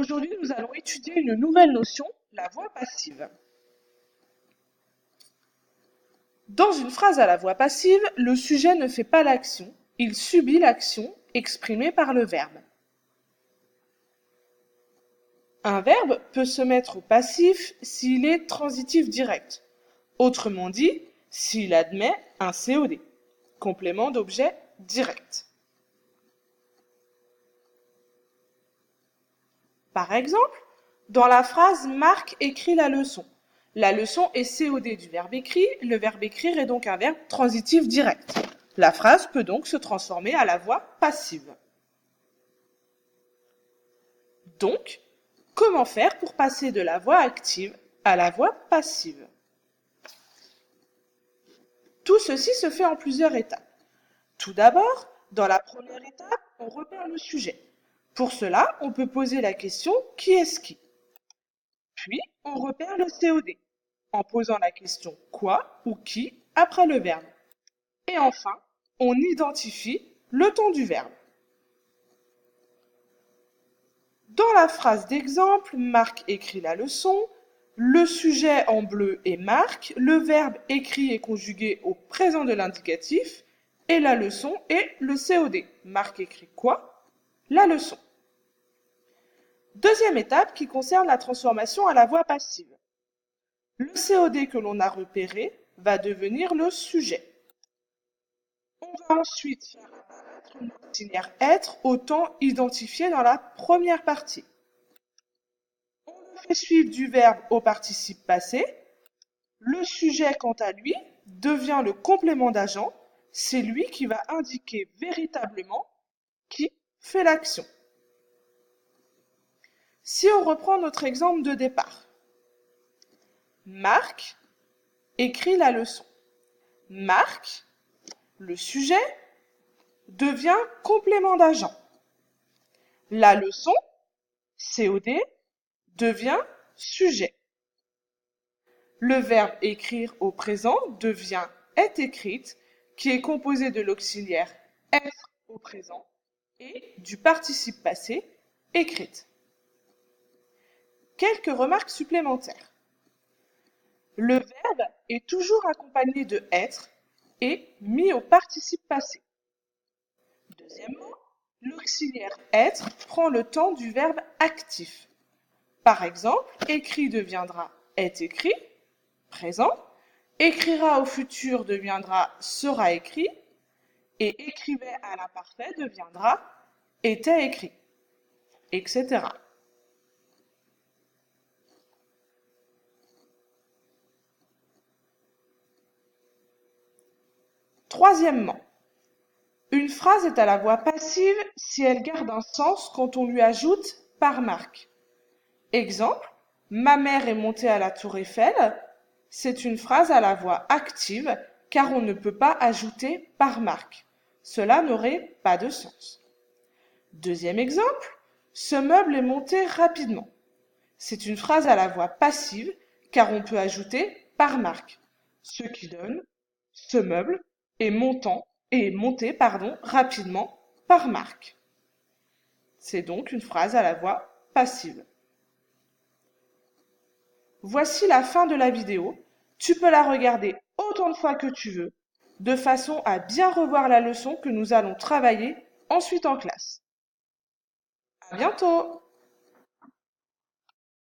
Aujourd'hui, nous allons étudier une nouvelle notion, la voix passive. Dans une phrase à la voix passive, le sujet ne fait pas l'action, il subit l'action exprimée par le verbe. Un verbe peut se mettre au passif s'il est transitif direct, autrement dit, s'il admet un COD, complément d'objet direct. Par exemple, dans la phrase « Marc écrit la leçon », la leçon est COD du verbe écrit, le verbe écrire est donc un verbe transitif direct. La phrase peut donc se transformer à la voix passive. Donc, comment faire pour passer de la voix active à la voix passive? Tout ceci se fait en plusieurs étapes. Tout d'abord, dans la première étape, on repère le sujet. Pour cela, on peut poser la question « Qui est-ce qui ?» Puis, on repère le COD, en posant la question « Quoi » ou « Qui » après le verbe. Et enfin, on identifie le ton du verbe. Dans la phrase d'exemple, Marc écrit la leçon, le sujet en bleu est Marc, le verbe écrit est conjugué au présent de l'indicatif et la leçon est le COD. Marc écrit quoi? La leçon. Deuxième étape qui concerne la transformation à la voix passive. Le COD que l'on a repéré va devenir le sujet. On va ensuite faire apparaître l'auxiliaire être au temps identifié dans la première partie. On le fait suivre du verbe au participe passé. Le sujet, quant à lui, devient le complément d'agent. C'est lui qui va indiquer véritablement qui fait l'action. Si on reprend notre exemple de départ, Marc écrit la leçon. Marc, le sujet, devient complément d'agent. La leçon, COD, devient sujet. Le verbe écrire au présent devient est écrite, qui est composé de l'auxiliaire être au présent et du participe passé écrite. Quelques remarques supplémentaires. Le verbe est toujours accompagné de être et mis au participe passé. Deuxièmement, l'auxiliaire être prend le temps du verbe actif. Par exemple, écrit deviendra est écrit, présent, écrira au futur deviendra sera écrit, et écrivait à l'imparfait deviendra était écrit, etc. Troisièmement, une phrase est à la voix passive si elle garde un sens quand on lui ajoute par marque. Exemple, ma mère est montée à la tour Eiffel. C'est une phrase à la voix active car on ne peut pas ajouter par marque. Cela n'aurait pas de sens. Deuxième exemple, ce meuble est monté rapidement. C'est une phrase à la voix passive car on peut ajouter par marque. Ce qui donne ce meuble est monté rapidement par marque. C'est donc une phrase à la voix passive. Voici la fin de la vidéo. Tu peux la regarder autant de fois que tu veux, de façon à bien revoir la leçon que nous allons travailler ensuite en classe. À bientôt!